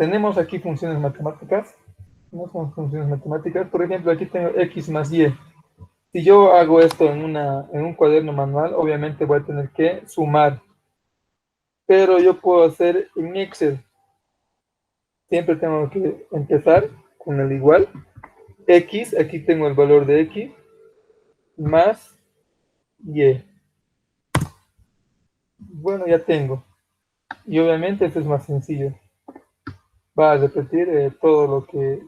tenemos aquí funciones matemáticas. No son funciones matemáticas. Por ejemplo, aquí tengo x más y. Si yo hago esto en un cuaderno manual, obviamente voy a tener que sumar. Pero yo puedo hacer en Excel. Siempre tengo que empezar con el igual. X, aquí tengo el valor de x, más y. Bueno, ya tengo. Y obviamente esto es más sencillo. Va a repetir todo lo que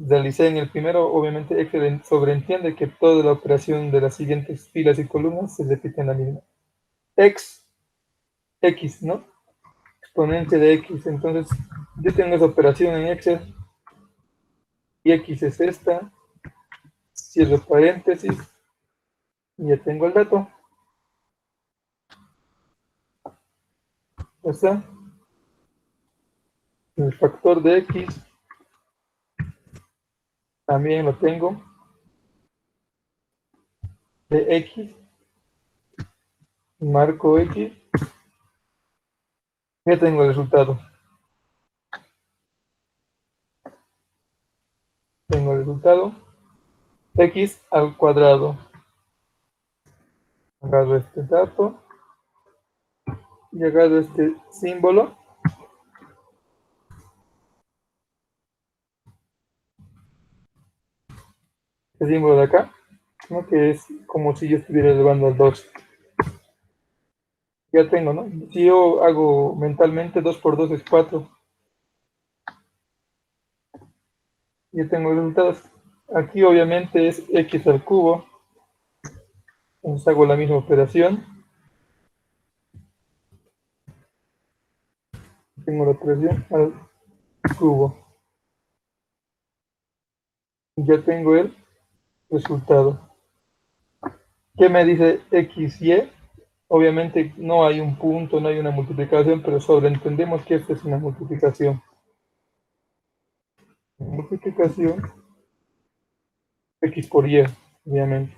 realicé en el primero. Obviamente Excel sobreentiende que toda la operación de las siguientes filas y columnas se repite en la misma. X, ¿no? Exponente de X. Entonces, yo tengo esa operación en Excel. Y X es esta. Cierro paréntesis. Y ya tengo el dato. ¿Ya está? El factor de X también lo tengo. De X. Marco X. Ya tengo el resultado. Tengo el resultado. X al cuadrado. Agarro este dato. Y agarro este símbolo. Este símbolo de acá. ¿No? Que es como si yo estuviera elevando al 2. Ya tengo, ¿no? Si yo hago mentalmente 2 por 2 es 4. Ya tengo resultados. Aquí obviamente es x al cubo. Entonces hago la misma operación. Tengo la operación al cubo. Ya tengo el resultado. ¿Qué me dice x, y? Obviamente no hay un punto, no hay una multiplicación, pero sobreentendemos que esta es una multiplicación. Multiplicación x por y, obviamente.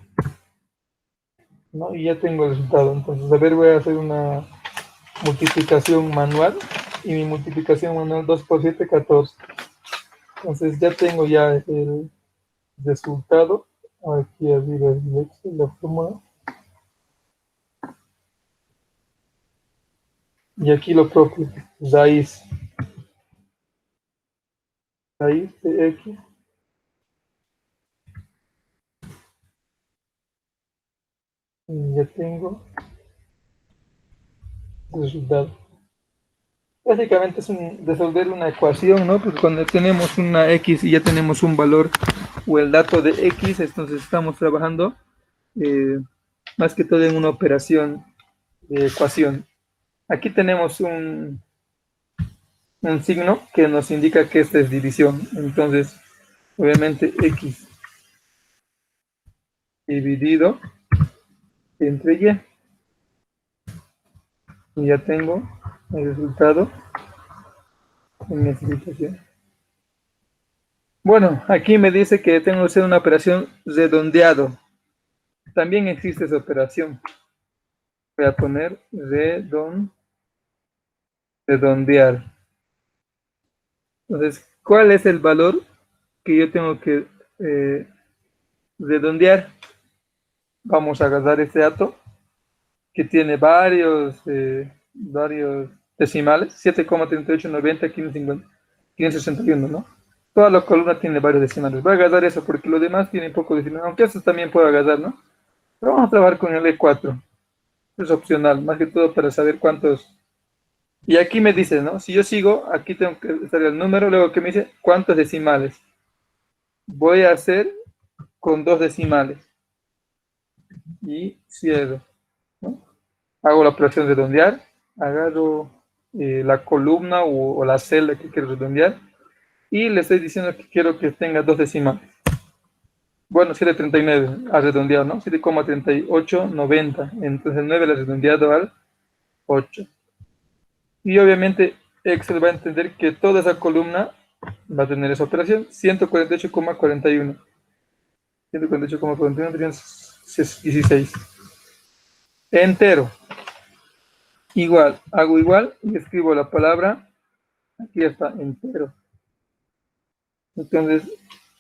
¿No? Y ya tengo el resultado. Entonces, a ver, voy a hacer una multiplicación manual. Y mi multiplicación manual 2 por 7, 14. Entonces ya tengo ya el resultado. Aquí arriba el Excel, la fórmula. Y aquí lo propio, raíz. Raíz de x. Y ya tengo el resultado. Básicamente es resolver una ecuación, ¿no? Porque cuando tenemos una x y ya tenemos un valor o el dato de x, entonces estamos trabajando más que todo en una operación de ecuación. Aquí tenemos un signo que nos indica que esta es división. Entonces, obviamente x dividido entre y. Y ya tengo el resultado en esta situación. Bueno, aquí me dice que tengo que hacer una operación redondeado. También existe esa operación. Voy a poner redondear. Entonces, ¿cuál es el valor que yo tengo que redondear? Vamos a agarrar este dato que tiene varios decimales, 7,38, 90, 550, 561, ¿no? Toda la columna tiene varios decimales. Voy a agarrar eso porque los demás tienen poco decimales, aunque estos también puedo agarrar, ¿no? Pero vamos a trabajar con el E4. Es opcional, más que todo para saber cuántos. Y aquí me dice, ¿no? Si yo sigo, aquí tengo que estar el número, luego que me dice cuántos decimales. Voy a hacer con 2 decimales. Y cierro, ¿no? Hago la operación de redondear, agarro la columna o la celda que quiero redondear y le estoy diciendo que quiero que tenga 2 decimales. Bueno, 7,39 a redondear, ¿no? 7,3890. Entonces 9 le he redondeado al 8. Y obviamente Excel va a entender que toda esa columna va a tener esa operación, 148,41. 148,41 16. Entero. Igual, hago igual y escribo la palabra Aquí está entero. Entonces,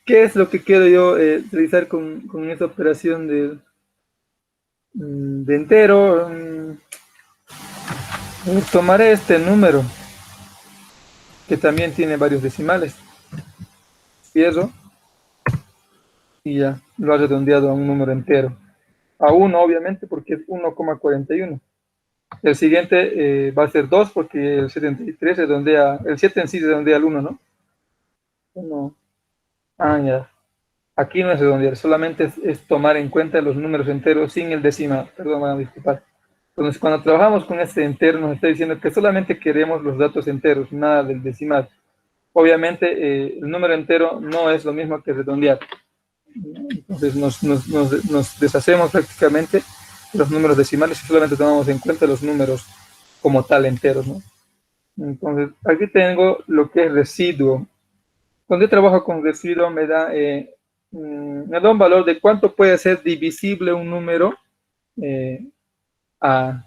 ¿qué es lo que quiero yo realizar con esta operación de entero? Tomaré este número, que también tiene varios decimales. Cierro y ya lo ha redondeado a un número entero. A 1, obviamente, porque es 1,41. El siguiente va a ser 2, porque el 73 redondea, el 7 en sí redondea al 1, ¿no? 1. Ah, ya. Aquí no es redondear, solamente es tomar en cuenta los números enteros sin el decimal. Perdón, van a disculpar. Entonces, cuando trabajamos con este entero, nos está diciendo que solamente queremos los datos enteros, nada del decimal. Obviamente, el número entero no es lo mismo que redondear. Entonces, nos deshacemos prácticamente de los números decimales y solamente tomamos en cuenta los números como tal enteros, ¿no? Entonces, aquí tengo lo que es residuo. Cuando yo trabajo con residuo me da un valor de cuánto puede ser divisible un número a,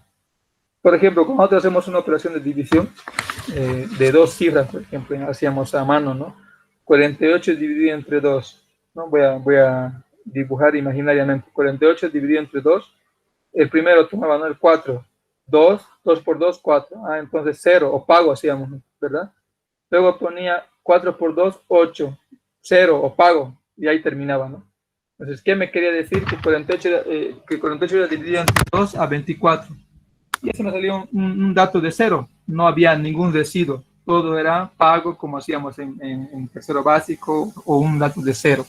por ejemplo, cuando nosotros hacemos una operación de división de dos cifras, por ejemplo, hacíamos a mano, ¿no? 48 dividido entre 2, ¿no? Voy a dibujar imaginariamente. 48 dividido entre 2, el primero tomaba, ¿no? El 4, 2 por 2, 4. Ah, entonces 0, o pago hacíamos, ¿verdad? Luego ponía 4 por 2, 8, 0, o pago, y ahí terminaba, ¿no? Entonces, ¿qué me quería decir? Que 48 era dividido entre 2 a 24. Y eso me salió un dato de 0. No había ningún residuo. Todo era pago como hacíamos en tercero básico, o un dato de 0.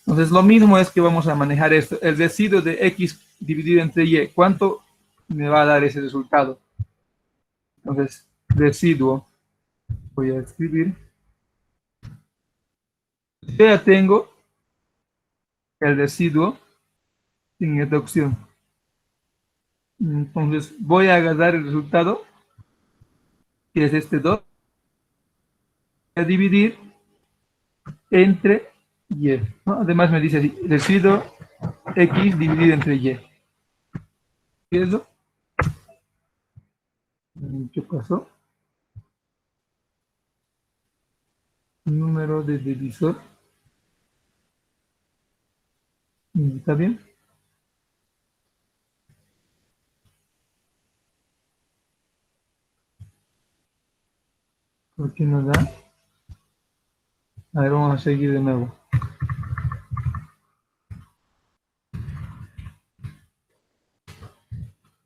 Entonces, lo mismo es que vamos a manejar esto. El residuo de X dividido entre Y. ¿Cuánto me va a dar ese resultado? Entonces, residuo. Voy a escribir. Yo ya tengo el residuo sin esta opción. Entonces, voy a agarrar el resultado, que es este 2, a dividir entre Y, ¿no? Además me dice así, residuo X dividido entre Y. ¿Qué es eso? ¿Qué pasó? Número de divisor. ¿Está bien? ¿Por qué no da? A ver, vamos a seguir de nuevo.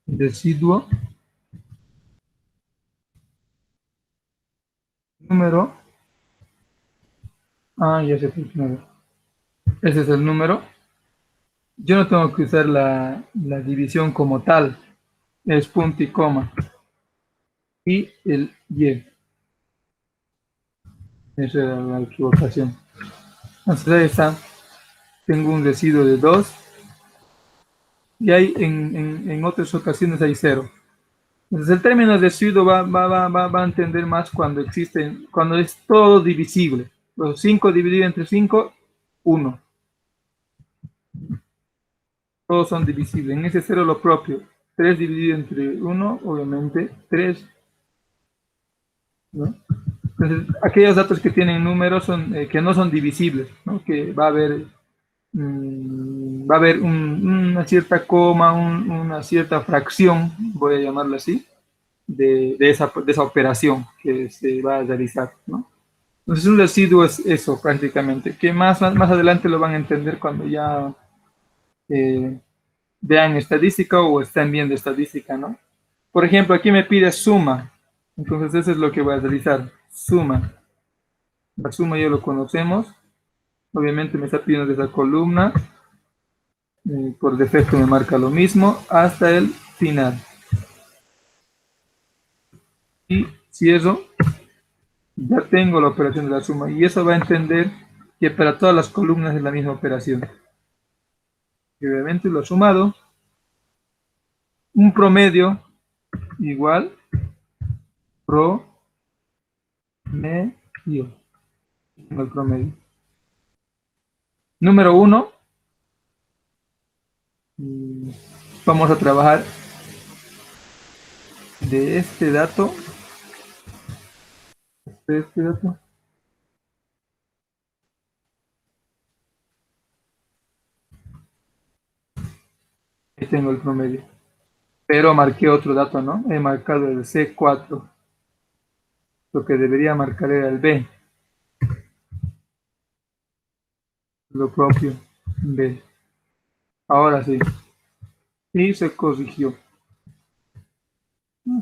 Residuo número. Ah, ya sé por qué no da. Ese es el número. Yo no tengo que usar la división como tal. Es punto y coma. Y el Y. Esa era la equivocación. Entonces ahí está. Tengo un residuo de 2 y hay en otras ocasiones hay 0. Entonces el término residuo va a entender más cuando es todo divisible. Los 5 dividido entre 5, 1. Todos son divisibles. En ese 0 lo propio. 3 dividido entre 1, obviamente 3, ¿no? Entonces, aquellos datos que tienen números que no son divisibles, ¿no? Que va a haber una cierta coma, una cierta fracción, voy a llamarlo así, de esa operación que se va a realizar, ¿no? Entonces un residuo es eso prácticamente, que más adelante lo van a entender cuando ya eh, vean estadística o estén viendo estadística, ¿no? Por ejemplo, aquí me pide suma, entonces eso es lo que voy a realizar, suma. La suma ya lo conocemos, obviamente me está pidiendo de esa columna, por defecto me marca lo mismo hasta el final. Y cierro, ya tengo la operación de la suma y eso va a entender que para todas las columnas es la misma operación. Y obviamente lo sumado, un promedio igual promedio, el promedio. Número 1, vamos a trabajar de este dato este dato. Ahí tengo el promedio. Pero marqué otro dato, ¿no? He marcado el C4. Lo que debería marcar era el B. Lo propio. B. Ahora sí. Y se corrigió.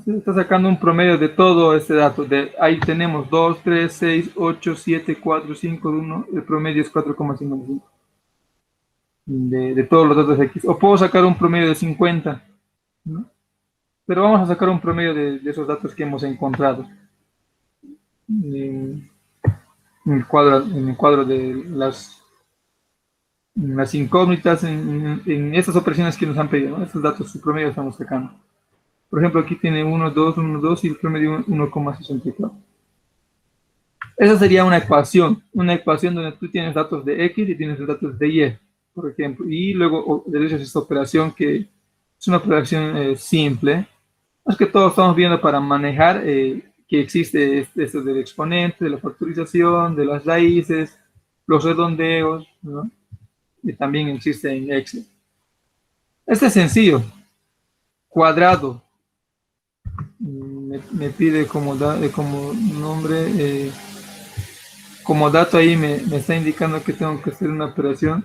Se está sacando un promedio de todo este dato. Ahí tenemos 2, 3, 6, 8, 7, 4, 5, 1. El promedio es 4,55 de todos los datos X. O puedo sacar un promedio de 50, ¿no? Pero vamos a sacar un promedio de esos datos que hemos encontrado en, en el cuadro de las incógnitas, en estas operaciones que nos han pedido, ¿no? Estos datos, su promedio estamos sacando. Por ejemplo, aquí tiene 1, 2, 1, 2 y el promedio 1,64. Esa sería una ecuación donde tú tienes datos de X y tienes los datos de Y, por ejemplo, y luego realizas esta operación que es una operación simple. Es que todos estamos viendo para manejar que existe esto del exponente, de la factorización, de las raíces, los redondeos, ¿no? Y también existe en Excel. Este es sencillo, cuadrado. Me pide como nombre, como dato ahí me está indicando que tengo que hacer una operación.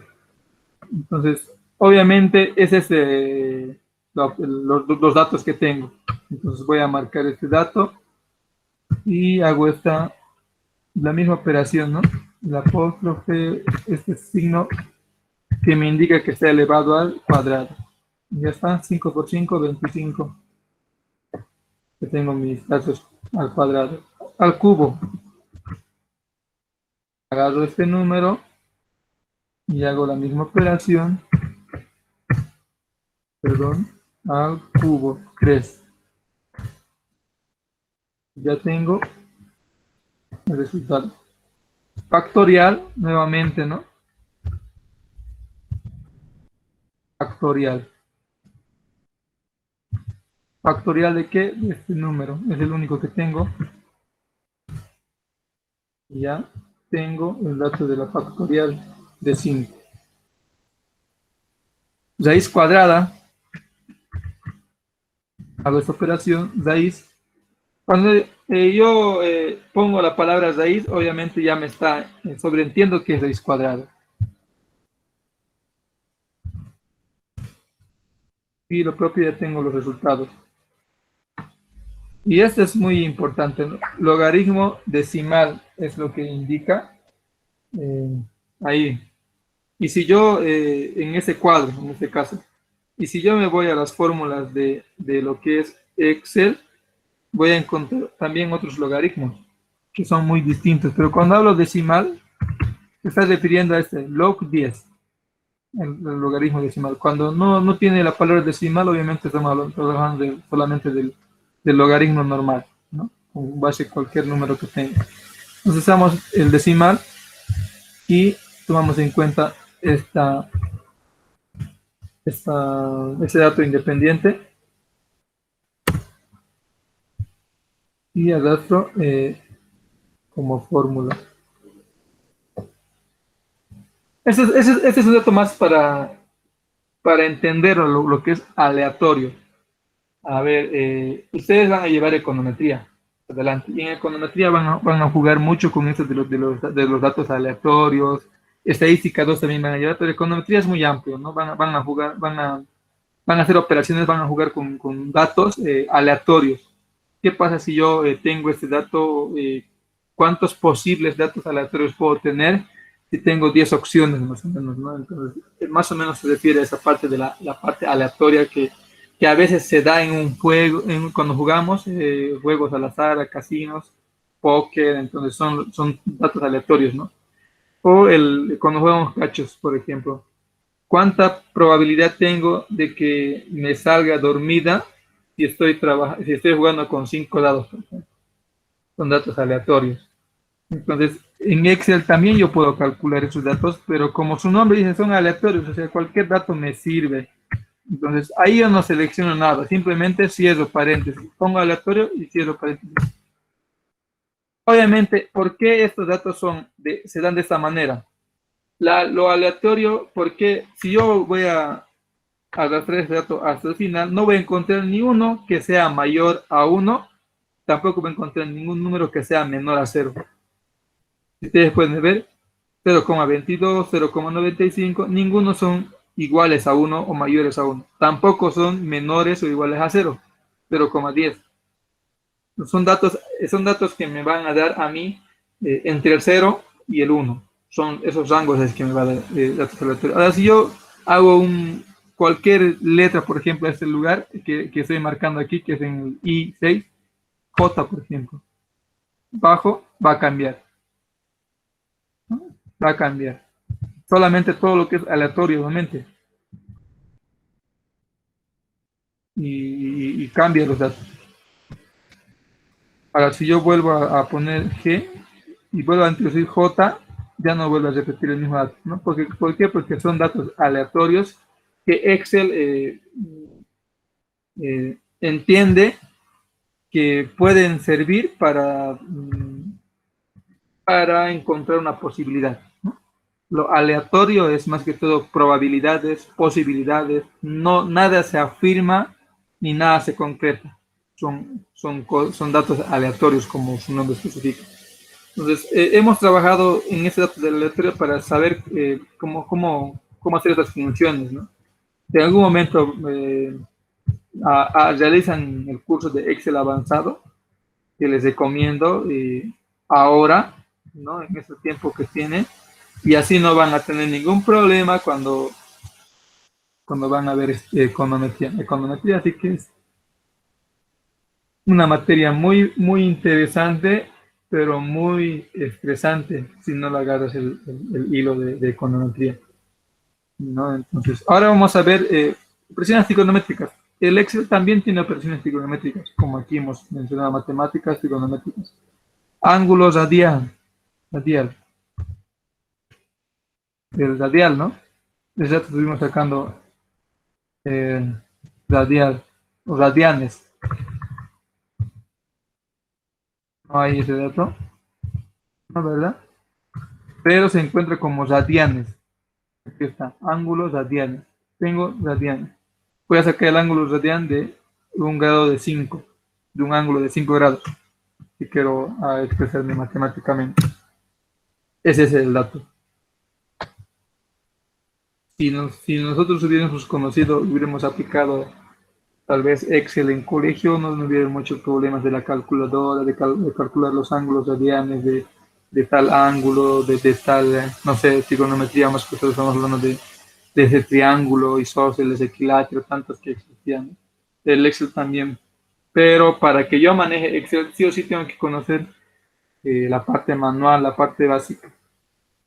Entonces, obviamente, ese es los datos que tengo. Entonces voy a marcar este dato y hago la misma operación, ¿no? El apóstrofe, este signo que me indica que está elevado al cuadrado. Ya está, 5 por 5, 25. Que tengo mis datos al cuadrado. Al cubo. Agarro este número y hago la misma operación, perdón, al cubo, 3. Ya tengo el resultado. Factorial, nuevamente, ¿no? Factorial. ¿Factorial de qué? De este número. Es el único que tengo. Y ya tengo el dato de la factorial de 5. Raíz cuadrada. Hago esta operación. Raíz. Cuando yo pongo la palabra raíz, obviamente ya me está sobreentiendo que es raíz cuadrada. Y lo propio ya tengo los resultados. Y esto es muy importante, ¿no? Logaritmo decimal es lo que indica ahí. Y si yo, en ese cuadro, en este caso, y si yo me voy a las fórmulas de lo que es Excel, voy a encontrar también otros logaritmos que son muy distintos. Pero cuando hablo decimal, se está refiriendo a este log 10, el logaritmo decimal. Cuando no tiene la palabra decimal, obviamente estamos hablando solamente del logaritmo normal, ¿no? Con base a cualquier número que tenga. Entonces usamos el decimal y tomamos en cuenta ese dato independiente y arrastro como fórmula. Este es un dato más para entender lo que es aleatorio. A ver, ustedes van a llevar econometría adelante. Y en econometría van a jugar mucho con esto de los datos aleatorios. Estadística 2 también van a llevar, pero econometría es muy amplio, ¿no? Van a jugar, van a hacer operaciones, van a jugar con datos aleatorios. ¿Qué pasa si yo tengo este dato? ¿Cuántos posibles datos aleatorios puedo tener si tengo 10 opciones más o menos, ¿no? Entonces, más o menos se refiere a esa parte de la parte aleatoria que a veces se da en un juego, cuando jugamos juegos al azar, casinos, póker, entonces son datos aleatorios, ¿no? O cuando jugamos cachos, por ejemplo. ¿Cuánta probabilidad tengo de que me salga dormida si estoy jugando con 5 dados, por ejemplo? Son datos aleatorios. Entonces, en Excel también yo puedo calcular esos datos, pero como su nombre dice, son aleatorios, o sea, cualquier dato me sirve. Entonces, ahí yo no selecciono nada, simplemente cierro paréntesis, pongo aleatorio y cierro paréntesis. Obviamente, ¿por qué estos datos se dan de esta manera? Lo aleatorio, porque si yo voy a arrastrar este dato hasta el final, no voy a encontrar ni uno que sea mayor a uno, tampoco voy a encontrar ningún número que sea menor a cero. Si ustedes pueden ver, 0,22, 0,95, ninguno son iguales a uno o mayores a uno. Tampoco son menores o iguales a cero, 0,10. Son datos que me van a dar a mí entre el 0 y el 1. Son esos rangos es que me va a dar datos aleatorios. Ahora, si yo hago cualquier letra, por ejemplo, a este lugar que estoy marcando aquí, que es en el I6, J, por ejemplo, bajo, va a cambiar. ¿No? Va a cambiar. Solamente todo lo que es aleatorio, obviamente. Y cambia los datos. Ahora, si yo vuelvo a poner G y vuelvo a introducir J, ya no vuelvo a repetir el mismo dato, ¿no? ¿Por qué? Porque son datos aleatorios que Excel entiende que pueden servir para encontrar una posibilidad, ¿no? Lo aleatorio es más que todo probabilidades, posibilidades, no, nada se afirma ni nada se concreta. Son datos aleatorios, como su nombre especifica. Entonces, hemos trabajado en ese dato del aleatorio para saber cómo hacer estas funciones, ¿no? Si en algún momento realizan el curso de Excel avanzado, que les recomiendo ahora, ¿no? En este tiempo que tienen, y así no van a tener ningún problema cuando van a ver econometría. Econometría, así que es una materia muy, muy interesante, pero muy estresante si no le agarras el hilo de econometría, ¿no? Entonces, ahora vamos a ver operaciones trigonométricas. El Excel también tiene operaciones trigonométricas, como aquí hemos mencionado, matemáticas trigonométricas. Ángulo radial, el radial, ¿no? Ya estuvimos sacando eh, radial, o radianes. No hay ese dato, ¿no? ¿Verdad? Pero se encuentra como radianes. Aquí está, ángulos radianes. Tengo radianes. Voy a sacar el ángulo radian de un grado de 5, de un ángulo de 5 grados, si quiero expresarme matemáticamente. Ese es el dato. Si nosotros hubiéramos conocido, hubiéramos aplicado tal vez Excel en colegio, no hubiera muchos problemas de la calculadora, de calcular los ángulos radianes de tal ángulo, de tal, no sé, trigonometría, más que todos estamos hablando de ese triángulo, isósceles, equilátero, tantos que existían. El Excel también. Pero para que yo maneje Excel, sí o sí tengo que conocer la parte manual, la parte básica.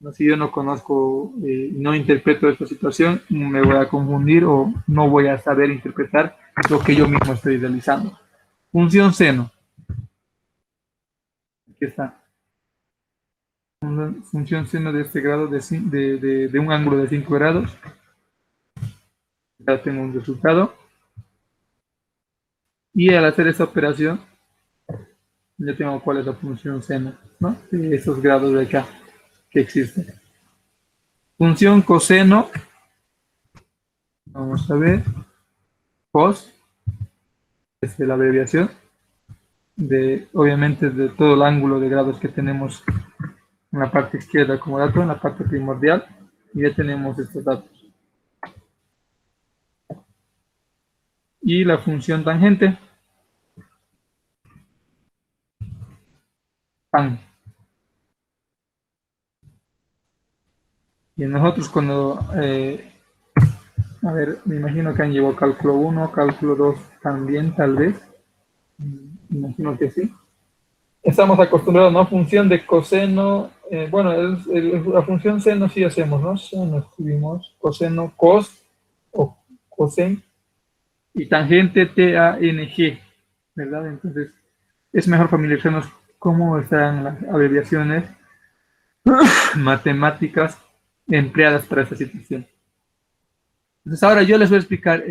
¿No? Si yo no conozco, no interpreto esta situación, me voy a confundir o no voy a saber interpretar lo que yo mismo estoy realizando. Función seno. Aquí está. Una función seno de este grado de un ángulo de 5 grados. Ya tengo un resultado. Y al hacer esta operación, ya tengo cuál es la función seno, ¿no? De esos grados de acá que existen. Función coseno. Vamos a ver. Cos. Es la abreviación obviamente, de todo el ángulo de grados que tenemos en la parte izquierda como dato, en la parte primordial, y ya tenemos estos datos. Y la función tangente, tan. Y nosotros cuando, a ver, me imagino que han llevado cálculo 1, cálculo 2 también, tal vez. Me imagino que sí. Estamos acostumbrados, ¿no? Función de coseno, bueno, la función seno sí hacemos, ¿no? Seno escribimos, coseno, cos o cosen, y tangente TANG, ¿verdad? Entonces, es mejor familiarizarnos cómo están las abreviaciones matemáticas empleadas para esta situación. Entonces, ahora yo les voy a explicar,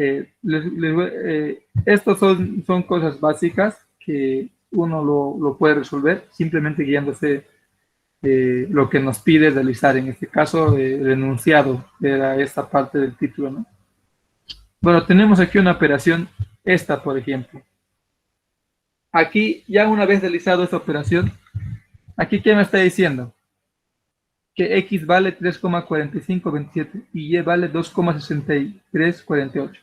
estos son cosas básicas que uno lo puede resolver simplemente guiándose lo que nos pide realizar, en este caso el enunciado de esta parte del título, ¿no? Bueno, tenemos aquí una operación, esta por ejemplo. Aquí, ya una vez realizado esta operación, aquí ¿qué me está diciendo? Que X vale 3,4527 y Y vale 2,6348.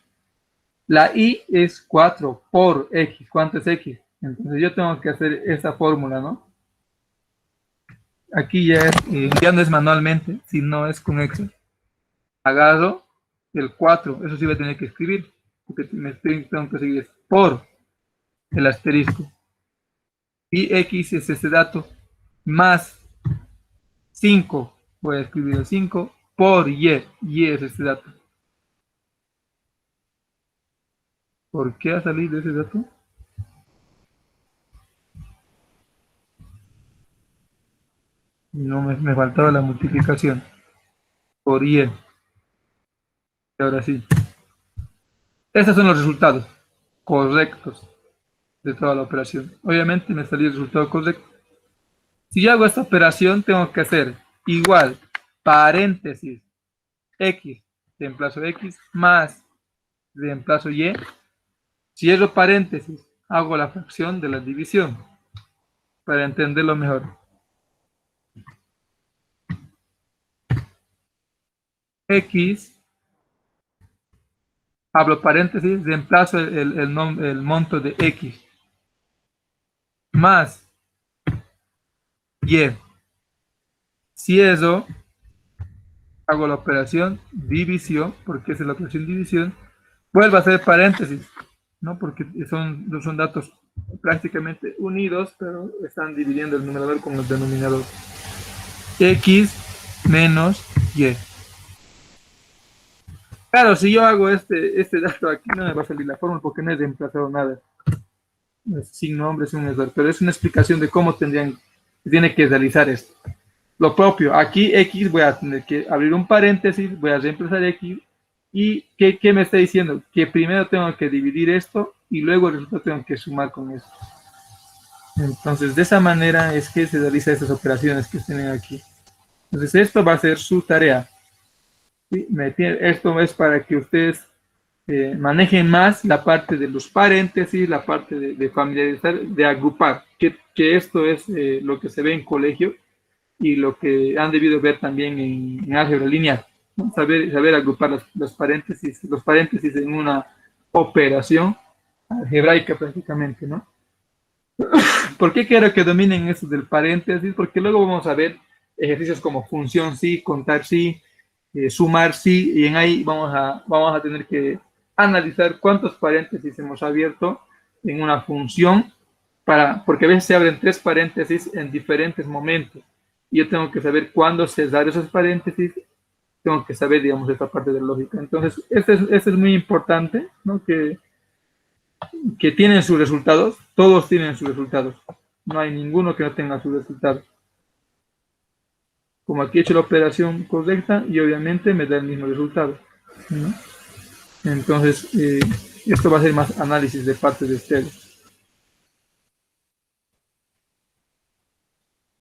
La Y es 4 por X. ¿Cuánto es X? Entonces yo tengo que hacer esta fórmula, ¿no? Aquí ya no es manualmente, sino es con Excel. Agarro el 4, eso sí voy a tener que escribir, porque tengo que seguir por el asterisco. Y X es este dato, más 5, voy a escribir el 5, por Y es este dato. ¿Por qué ha salido ese dato? No, me faltaba la multiplicación, por Y. Ahora sí. Estos son los resultados correctos de toda la operación. Obviamente me salió el resultado correcto. Si yo hago esta operación, tengo que hacer igual, paréntesis, X, reemplazo X, más reemplazo Y, cierro paréntesis, hago la fracción de la división, para entenderlo mejor. X, abro paréntesis, reemplazo el monto de X, más Y. Cierro, hago la operación división, porque es la operación división, vuelvo a hacer paréntesis, ¿no? Porque son datos prácticamente unidos, pero están dividiendo el numerador con el denominador. X menos Y. Claro, si yo hago este dato aquí, no me va a salir la fórmula porque no he reemplazado nada. Sin nombre es un error, pero es una explicación de cómo tiene que realizar esto. Lo propio, aquí X voy a tener que abrir un paréntesis, voy a reemplazar X. ¿Y qué me está diciendo? Que primero tengo que dividir esto y luego el resultado tengo que sumar con esto. Entonces, de esa manera es que se realizan estas operaciones que tienen aquí. Entonces, esto va a ser su tarea. ¿Sí? Esto es para que ustedes manejen más la parte de los paréntesis, la parte de familiarizar, de agrupar, que esto es lo que se ve en colegio y lo que han debido ver también en álgebra lineal, ¿no? Saber agrupar los paréntesis en una operación algebraica prácticamente, ¿no? ¿Por qué quiero que dominen eso del paréntesis? Porque luego vamos a ver ejercicios como función sí, contar sí, sumar sí, y en ahí vamos a tener que analizar cuántos paréntesis hemos abierto en una función, porque a veces se abren 3 paréntesis en diferentes momentos. Y yo tengo que saber cuándo cerrar esos paréntesis, tengo que saber, digamos, esta parte de la lógica. Entonces, este es muy importante, ¿no? Que tienen sus resultados, todos tienen sus resultados. No hay ninguno que no tenga sus resultados. Como aquí he hecho la operación correcta y obviamente me da el mismo resultado, ¿no? Entonces, esto va a ser más análisis de parte de ustedes.